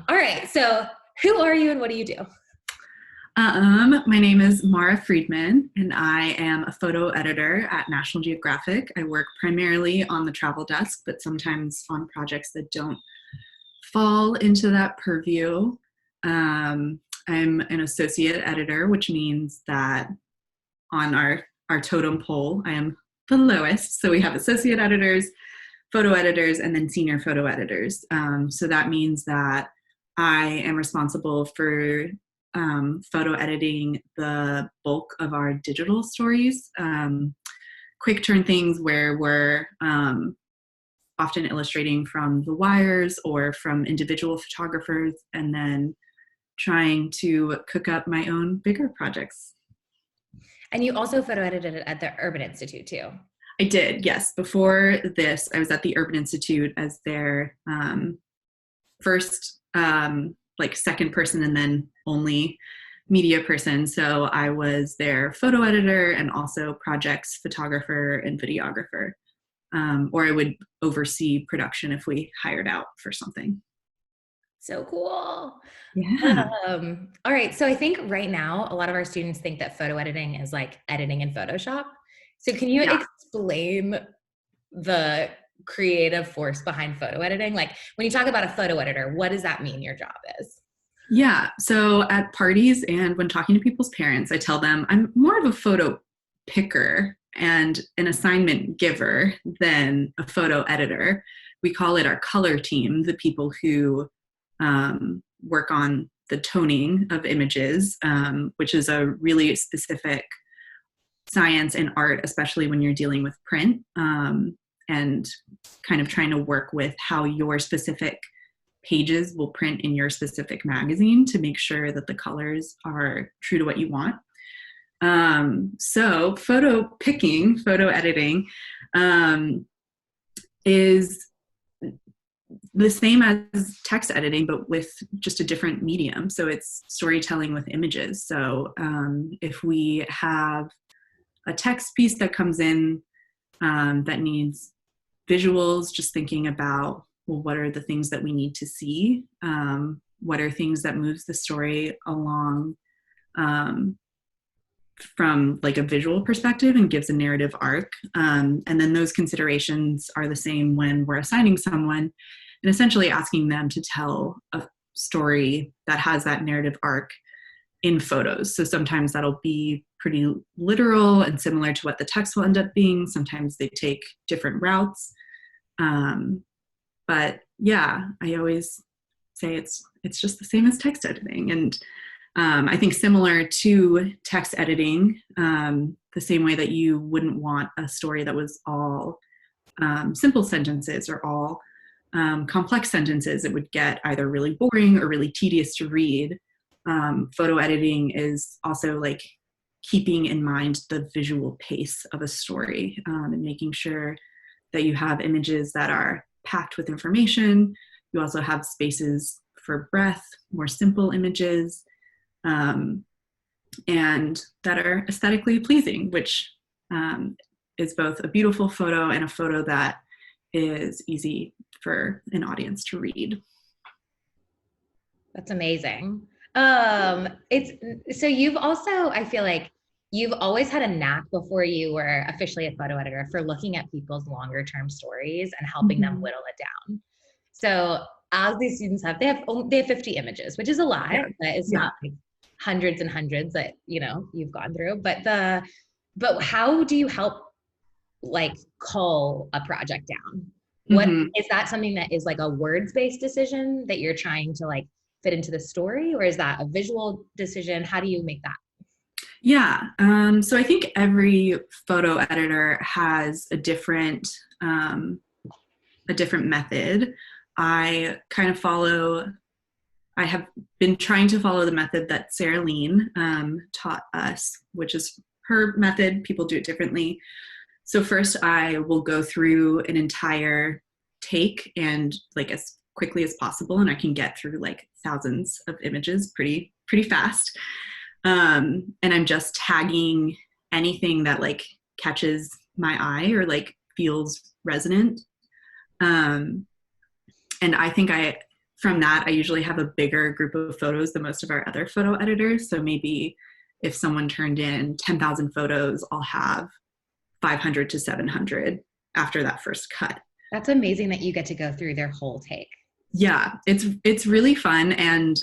All right. So who are you and what do you do? My name is Maura Friedman, and I am a photo editor at National Geographic. I work primarily on the travel desk, but sometimes on projects that don't fall into that purview. I'm an associate editor, which means that on our totem pole, I am the lowest. So we have associate editors, photo editors, and then senior photo editors. So that means that I am responsible for photo editing the bulk of our digital stories, quick turn things where we're often illustrating from the wires or from individual photographers, and then trying to cook up my own bigger projects. And you also photo edited at the Urban Institute too. I did, yes. Before this, I was at the Urban Institute as their first, second person and then only media person. So I was their photo editor and also projects photographer and videographer. Or I would oversee production if we hired out for something. So cool. Yeah. All right. So I think right now, a lot of our students think that photo editing is like editing in Photoshop. So can you Yeah. explain the creative force behind photo editing? Like when you talk about a photo editor, what does that mean your job is? Yeah. So at parties and when talking to people's parents, I tell them I'm more of a photo picker and an assignment giver than a photo editor. We call it our color team, the people who work on the toning of images, which is a really specific science and art, especially when you're dealing with print, and kind of trying to work with how your specific pages will print in your specific magazine to make sure that the colors are true to what you want. So photo picking, photo editing, is the same as text editing, but with just a different medium. So it's storytelling with images. So if we have a text piece that comes in that needs visuals, just thinking about, well, what are the things that we need to see? What are things that moves the story along from like a visual perspective and gives a narrative arc. And then those considerations are the same when we're assigning someone and essentially asking them to tell a story that has that narrative arc in photos. So sometimes that'll be pretty literal and similar to what the text will end up being. Sometimes they take different routes. But yeah, I always say it's just the same as text editing. And I think similar to text editing, the same way that you wouldn't want a story that was all simple sentences or all complex sentences, it would get either really boring or really tedious to read. Photo editing is also like keeping in mind the visual pace of a story, and making sure that you have images that are packed with information. You also have spaces for breath, more simple images, and that are aesthetically pleasing, which is both a beautiful photo and a photo that is easy for an audience to read. That's amazing. It's so you've also, I feel like you've always had a knack before you were officially a photo editor for looking at people's longer term stories and helping them whittle it down. So as these students they have 50 images, which is a lot, Yeah. but it's Yeah. not like hundreds and hundreds that you've gone through. But how do you help like cull a project down? What is that something that is like a words-based decision that you're trying to like fit into the story, or is that a visual decision? How do you make that? Yeah. So I think every photo editor has a different method. I have been trying to follow the method that Sarah Lean taught us, which is her method. People do it differently. So first I will go through an entire take and like as quickly as possible, and I can get through like thousands of images pretty fast. And I'm just tagging anything that like catches my eye or like feels resonant. And I think from that, I usually have a bigger group of photos than most of our other photo editors. So maybe if someone turned in 10,000 photos, I'll have 500 to 700 after that first cut. That's amazing that you get to go through their whole take. Yeah, it's really fun, and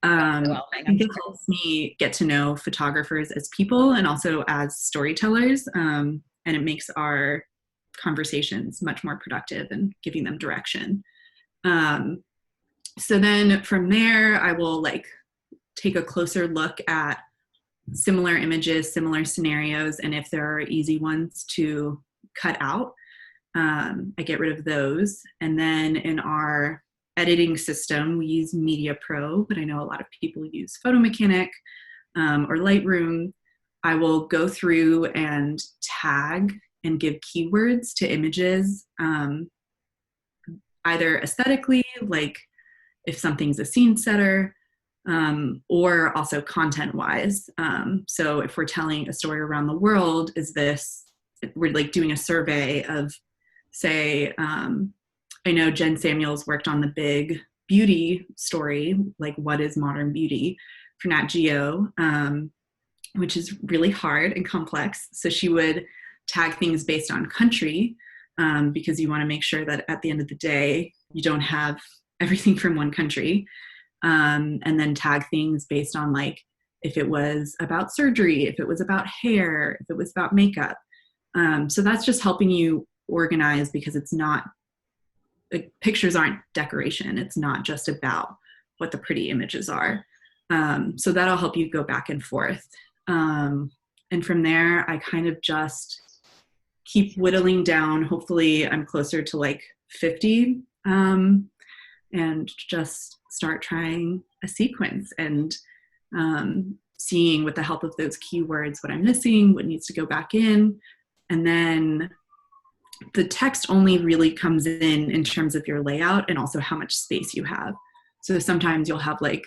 I think it sure. helps me get to know photographers as people and also as storytellers, and it makes our conversations much more productive and giving them direction. So then from there, I will like take a closer look at similar images, similar scenarios, and if there are easy ones to cut out, I get rid of those. And then in our editing system, we use Media Pro, but I know a lot of people use Photo Mechanic or Lightroom. I will go through and tag and give keywords to images, either aesthetically, like if something's a scene setter, or also content-wise. So if we're telling a story around the world, we're like doing a survey of, say, I know Jen Samuels worked on the big beauty story, like what is modern beauty for Nat Geo, which is really hard and complex. So she would tag things based on country, because you want to make sure that at the end of the day, you don't have everything from one country. And then tag things based on like if it was about surgery, if it was about hair, if it was about makeup. So that's just helping you organize, because it's not, like, pictures aren't decoration. It's not just about what the pretty images are. So that'll help you go back and forth. And from there, I kind of just keep whittling down. Hopefully I'm closer to like 50, and just start trying a sequence and seeing with the help of those keywords what I'm missing, what needs to go back in. And then the text only really comes in terms of your layout and also how much space you have. So sometimes you'll have like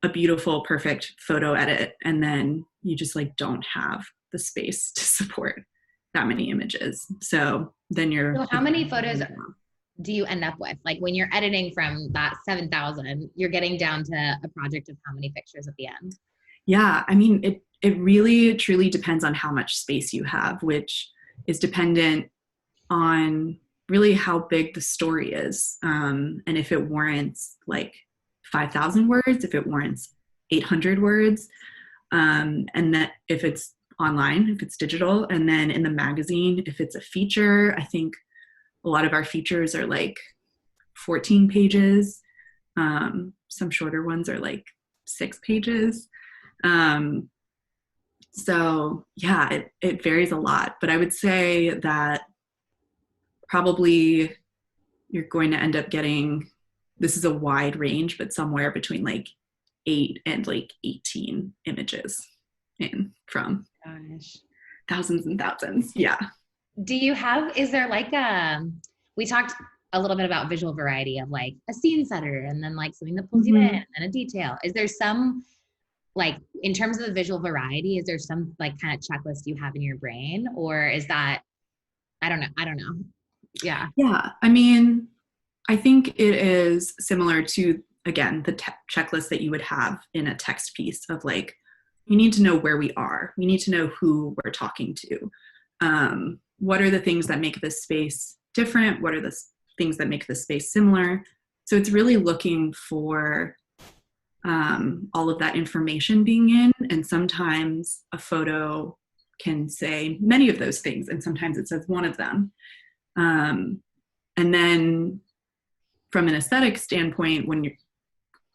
a beautiful, perfect photo edit, and then you just like don't have the space to support that many images. So then So how many photos do you end up with? Like when you're editing from that 7,000, you're getting down to a project of how many pictures at the end? Yeah, I mean, it really truly depends on how much space you have, which is dependent on really how big the story is, and if it warrants like 5,000 words, if it warrants 800 words, and that if it's online, if it's digital, and then in the magazine, if it's a feature, I think a lot of our features are like 14 pages. Some shorter ones are like 6 pages. So yeah, it varies a lot, but I would say that probably you're going to end up getting, this is a wide range, but somewhere between like 8 and like 18 images in from thousands and thousands. Yeah. Is there like we talked a little bit about visual variety of like a scene setter and then like something that pulls you in and a detail. Is there some, like in terms of the visual variety, is there some like kind of checklist you have in your brain, or is that, I don't know. Yeah. Yeah. I mean, I think it is similar to, again, the checklist that you would have in a text piece of like, you need to know where we are. We need to know who we're talking to. What are the things that make this space different? What are the things that make this space similar? So it's really looking for all of that information being in. And sometimes a photo can say many of those things, and sometimes it says one of them. And then from an aesthetic standpoint, when you're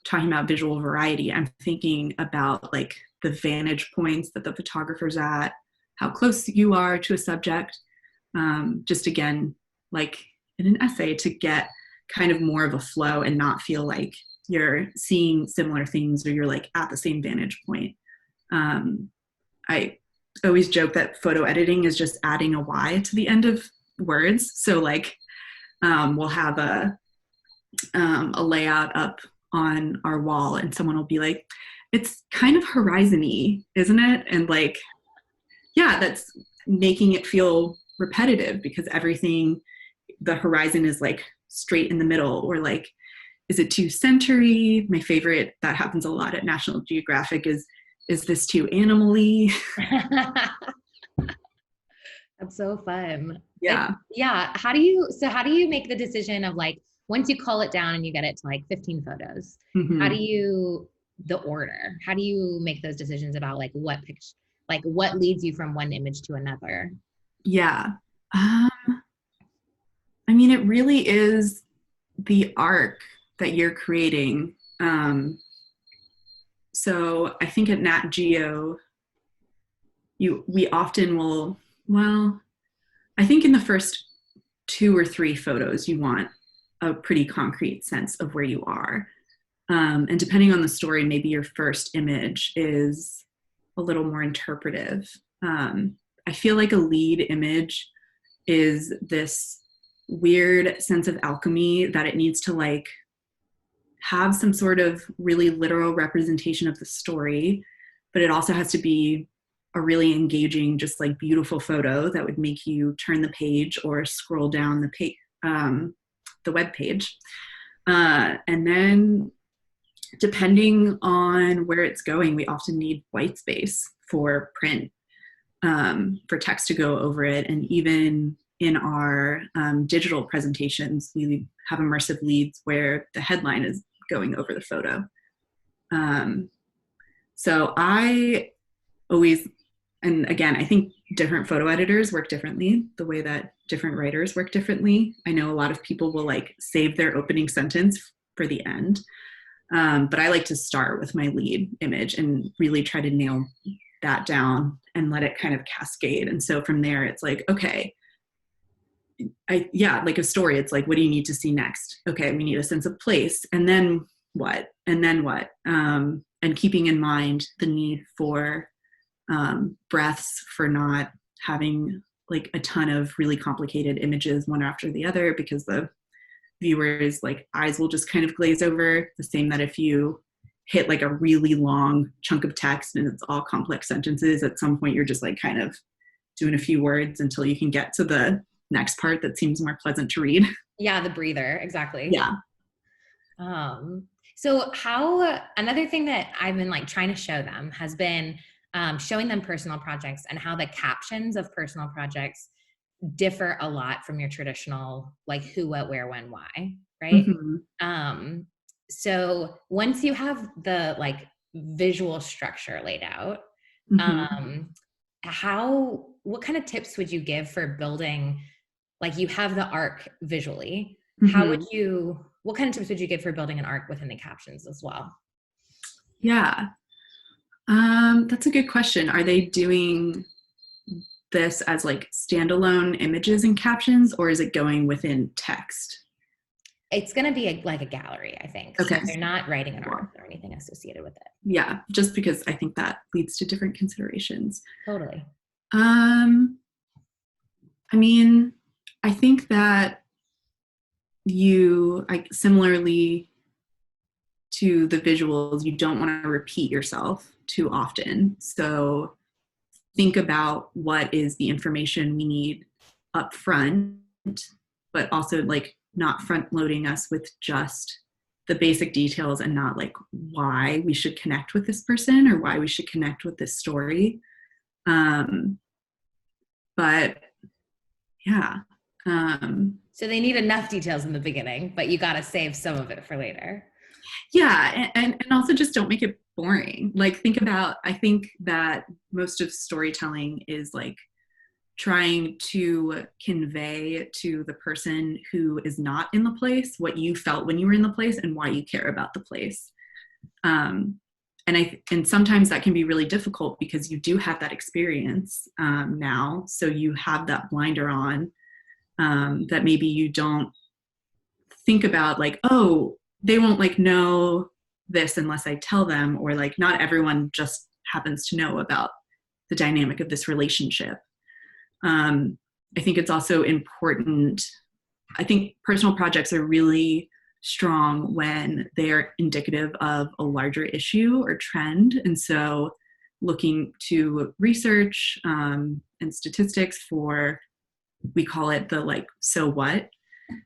talking about visual variety, I'm thinking about like the vantage points that the photographer's at, how close you are to a subject. Just again, like in an essay, to get kind of more of a flow and not feel like you're seeing similar things or you're like at the same vantage point. I always joke that photo editing is just adding a Y to the end of words. So like we'll have a layout up on our wall and someone will be like, it's kind of horizon-y, isn't it? And like, yeah, that's making it feel repetitive because everything, the horizon is like straight in the middle, or like is it too century? My favorite that happens a lot at National Geographic is this too animal-y? That's so fun. Yeah. Yeah. How do you make the decision of like, once you call it down and you get it to like 15 photos, how do Mm-hmm. you, the order, how do you make those decisions about like what picture, like what leads you from one image to another? Yeah. Um, I mean, it really is the arc that you're creating. So I think at Nat Geo, we often will, well, I think in the first 2 or 3 photos, you want a pretty concrete sense of where you are. And depending on the story, maybe your first image is a little more interpretive. I feel like a lead image is this weird sense of alchemy that it needs to like have some sort of really literal representation of the story, but it also has to be a really engaging, just like beautiful photo that would make you turn the page or scroll down the web page. And then depending on where it's going, we often need white space for print, for text to go over it. And even in our digital presentations, we have immersive leads where the headline is going over the photo. So I always, and again, I think different photo editors work differently, the way that different writers work differently. I know a lot of people will like save their opening sentence for the end. But I like to start with my lead image and really try to nail that down and let it kind of cascade. And so from there, it's like, okay, like a story, it's like, what do you need to see next? Okay, we need a sense of place. And then what? And then what? And keeping in mind the need for breaths, for not having like a ton of really complicated images one after the other, because the viewers like eyes will just kind of glaze over. The same that if you hit like a really long chunk of text and it's all complex sentences, at some point you're just like kind of doing a few words until you can get to the next part that seems more pleasant to read. Yeah, the breather, exactly. Yeah. So another thing that I've been like trying to show them has been showing them personal projects and how the captions of personal projects differ a lot from your traditional like who, what, where, when, why, right? Mm-hmm. So once you have the like visual structure laid out, Mm-hmm. what kind of tips would you give for building, like you have the arc visually, Mm-hmm. what kind of tips would you give for building an arc within the captions as well? Yeah. That's a good question. Are they doing this as like standalone images and captions, or is it going within text? It's going to be like a gallery, I think. Okay. So they're not writing an Cool. article or anything associated with it. Yeah, just because I think that leads to different considerations. Totally. I mean, I think that similarly to the visuals, you don't want to repeat yourself too often. So think about what is the information we need up front, but also like not front loading us with just the basic details and not like why we should connect with this person or why we should connect with this story. But yeah. So they need enough details in the beginning, but you got to save some of it for later. Yeah. And also just don't make it boring. Like I think that most of storytelling is like trying to convey to the person who is not in the place what you felt when you were in the place and why you care about the place. And sometimes that can be really difficult because you do have that experience now. So you have that blinder on that maybe you don't think about, like, oh, they won't like know this unless I tell them, or like not everyone just happens to know about the dynamic of this relationship. I think it's also important. I think personal projects are really strong when they are indicative of a larger issue or trend. And so looking to research and statistics for, we call it the like, so what?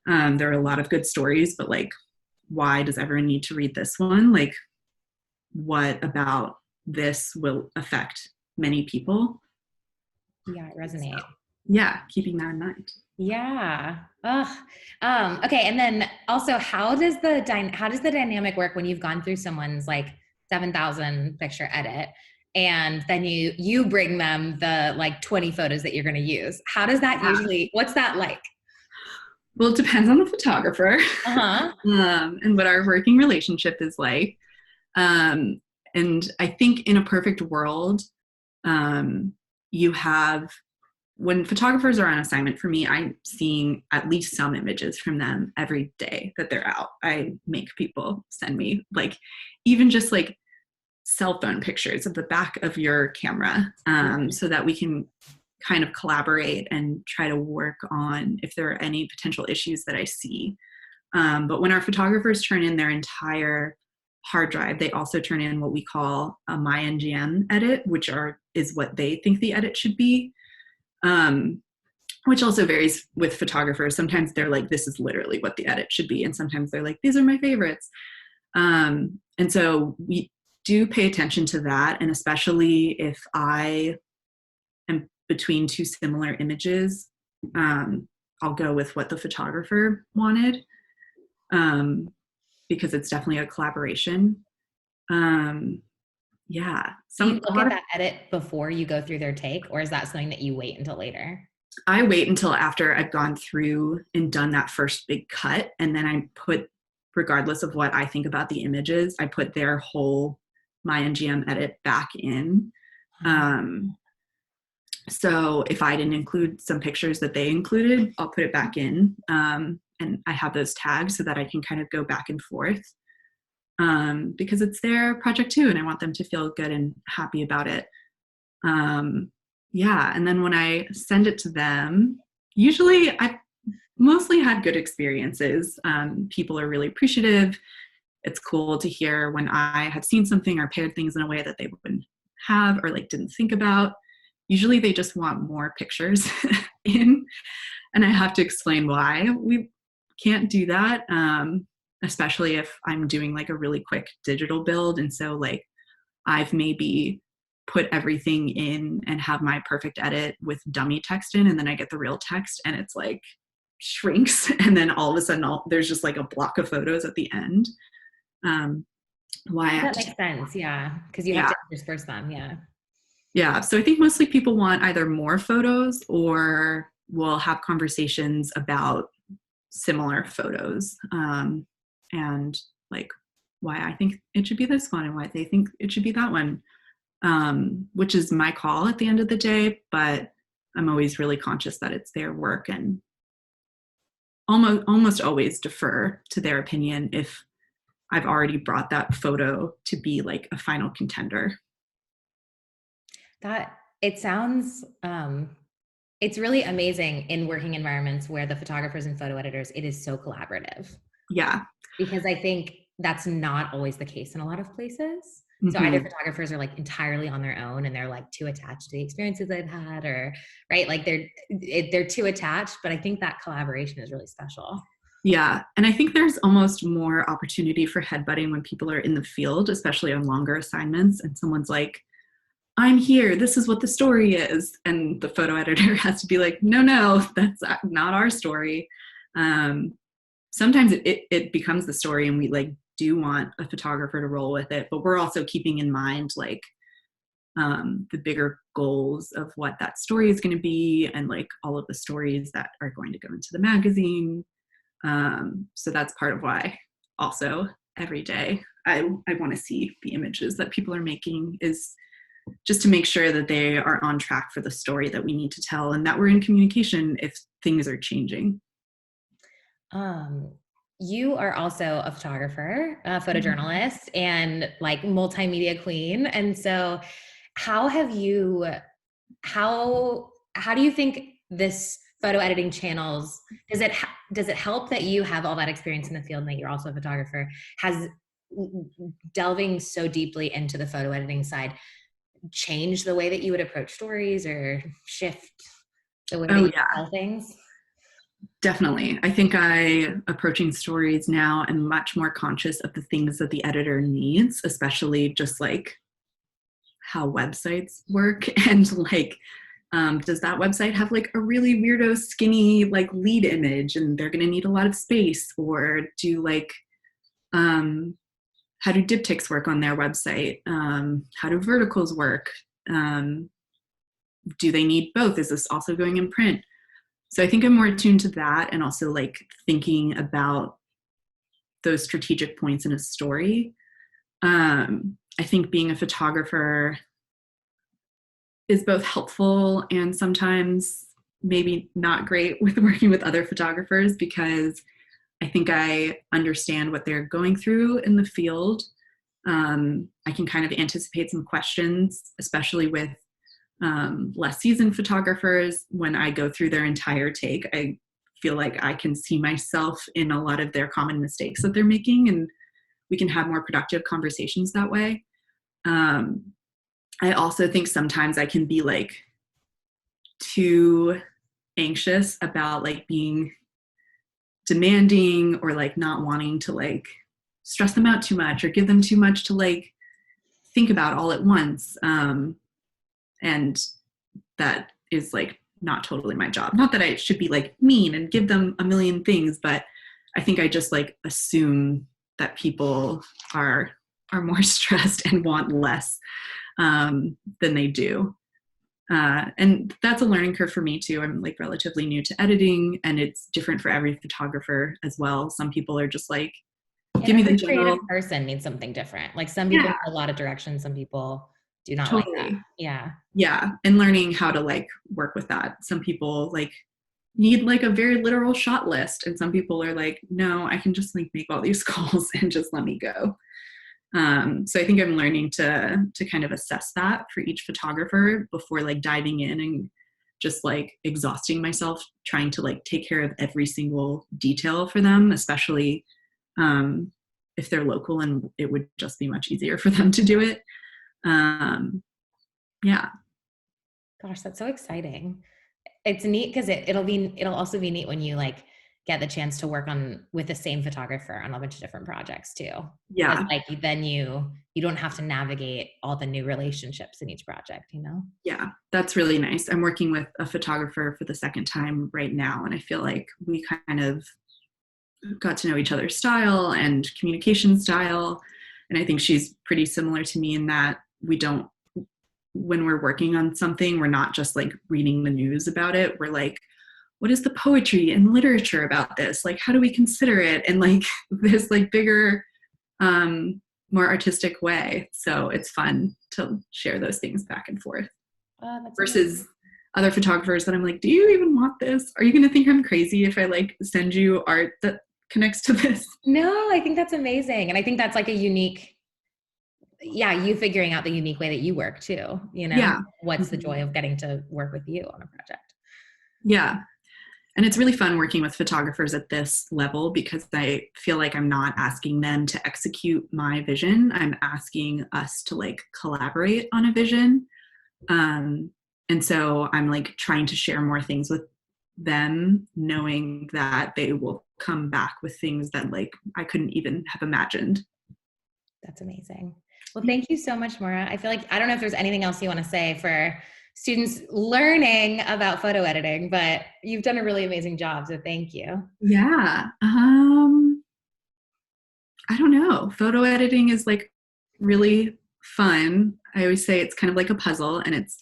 There are a lot of good stories, but like, why does everyone need to read this one? Like, what about this will affect many people? Yeah, it resonates. So, yeah, keeping that in mind. Yeah. Ugh. Okay. And then also, how does the dynamic work when you've gone through someone's like 7,000 picture edit, and then you bring them the like 20 photos that you're going to use? How does that usually? What's that like? Well, it depends on the photographer Uh huh. and what our working relationship is like. Um, and I think in a perfect world, um, you have, when photographers are on assignment for me, I'm seeing at least some images from them every day that they're out. I make people send me like even just like cell phone pictures of the back of your camera, so that we can kind of collaborate and try to work on if there are any potential issues that I see. But when our photographers turn in their entire hard drive, they also turn in what we call a MyNGM edit, is what they think the edit should be. Which also varies with photographers. Sometimes they're like, this is literally what the edit should be. And sometimes they're like, these are my favorites. And so we do pay attention to that. And especially if I am between two similar images, I'll go with what the photographer wanted, because it's definitely a collaboration. Yeah. Do you look at that edit before you go through their take, or is that something that you wait until later? I wait until after I've gone through and done that first big cut. And then I put, regardless of what I think about the images, I put their whole MyNGM edit back in. So if I didn't include some pictures that they included, I'll put it back in. And I have those tags so that I can kind of go back and forth, because it's their project too. And I want them to feel good and happy about it. Yeah. And then when I send it to them, usually I've mostly had good experiences. People are really appreciative. It's cool to hear when I have seen something or paired things in a way that they wouldn't have or like didn't think about. Usually they just want more pictures in, and I have to explain why we can't do that. Especially if I'm doing like a really quick digital build. And so like I've maybe put everything in and have my perfect edit with dummy text in, and then I get the real text and it's like shrinks, and then all of a sudden there's just like a block of photos at the end. Why I have That makes sense. Yeah. Because you yeah. have to intersperse them. Yeah. Yeah. So I think mostly people want either more photos or we'll have conversations about similar photos, and like why I think it should be this one and why they think it should be that one, which is my call at the end of the day. But I'm always really conscious that it's their work and almost always defer to their opinion if I've already brought that photo to be like a final contender. That it sounds it's really amazing in working environments where the photographers and photo editors, it is so collaborative. Yeah. Because I think that's not always the case in a lot of places. So Mm-hmm. either photographers are like entirely on their own and they're like too attached to the experiences they've had, or right, like they're too attached. But I think that collaboration is really special. Yeah. And I think there's almost more opportunity for headbutting when people are in the field, especially on longer assignments, and someone's like, I'm here, this is what the story is. And the photo editor has to be like, no, that's not our story. Sometimes it becomes the story and we like do want a photographer to roll with it, but we're also keeping in mind like the bigger goals of what that story is going to be and like all of the stories that are going to go into the magazine. So that's part of why also every day I want to see the images that people are making, is just to make sure that they are on track for the story that we need to tell and that we're in communication if things are changing. You are also a photographer, a photojournalist, and like multimedia queen. And so how do you think this photo editing channels, does it help that you have all that experience in the field and that you're also a photographer, has delving so deeply into the photo editing side change the way that you would approach stories or shift the way that you tell things? Definitely. I think I approaching stories now and much more conscious of the things that the editor needs, especially just like how websites work and like does that website have like a really weirdo skinny like lead image and they're going to need a lot of space, or do like how do diptychs work on their website, how do verticals work, um, do they need both, is this also going in print? So I think I'm more attuned to that, and also like thinking about those strategic points in a story. I think being a photographer is both helpful and sometimes maybe not great with working with other photographers, because I think I understand what they're going through in the field. I can kind of anticipate some questions, especially with less seasoned photographers. When I go through their entire take, I feel like I can see myself in a lot of their common mistakes that they're making, and we can have more productive conversations that way. I also think sometimes I can be like too anxious about like being demanding, or like not wanting to like stress them out too much or give them too much to like think about all at once. And that is like not totally my job. Not that I should be like mean and give them a million things, but I think I just like assume that people are more stressed and want less than they do. And that's a learning curve for me too. I'm like relatively new to editing, and it's different for every photographer as well. Some people are just like, And give me the every general. creative person needs something different. Like some people Yeah, need a lot of direction, some people do not like that. totally. Yeah. Yeah. And learning how to like work with that. Some people like need like a very literal shot list, and some people are like, no, I can just like make all these calls and just let me go. So I think I'm learning to kind of assess that for each photographer before like diving in and just like exhausting myself trying to like take care of every single detail for them, especially um, if they're local and it would just be much easier for them to do it. Um, yeah. Gosh, that's so exciting. It's neat because it'll also be neat when you like get the chance to work on with the same photographer on a bunch of different projects too. Because Yeah. like then you don't have to navigate all the new relationships in each project, you know? Yeah, that's really nice. I'm working with a photographer for the second time right now, and I feel like we kind of got to know each other's style and communication style. And I think she's pretty similar to me in that we don't, when we're working on something, we're not just like reading the news about it. We're like, what is the poetry and literature about this? Like, how do we consider it? And like this like bigger, more artistic way. So it's fun to share those things back and forth Oh, that's amazing. versus other photographers that I'm like, do you even want this? Are you going to think I'm crazy if I like send you art that connects to this? No, I think that's amazing. And I think that's like a unique, yeah, you figuring out the unique way that you work too, you know? Yeah. What's the Mhm. joy of getting to work with you on a project? Yeah. And it's really fun working with photographers at this level because I feel like I'm not asking them to execute my vision. I'm asking us to like collaborate on a vision. Um, and so I'm like trying to share more things with them, knowing that they will come back with things that like I couldn't even have imagined. That's amazing. Well, thank you so much, Maura. I feel like I don't know if there's anything else you want to say for students learning about photo editing, but you've done a really amazing job. So thank you. Yeah. I don't know. Photo editing is like really fun. I always say it's kind of like a puzzle, and it's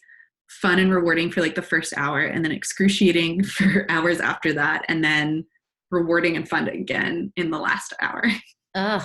fun and rewarding for like the first hour, and then excruciating for hours after that, and then rewarding and fun again in the last hour. Ugh,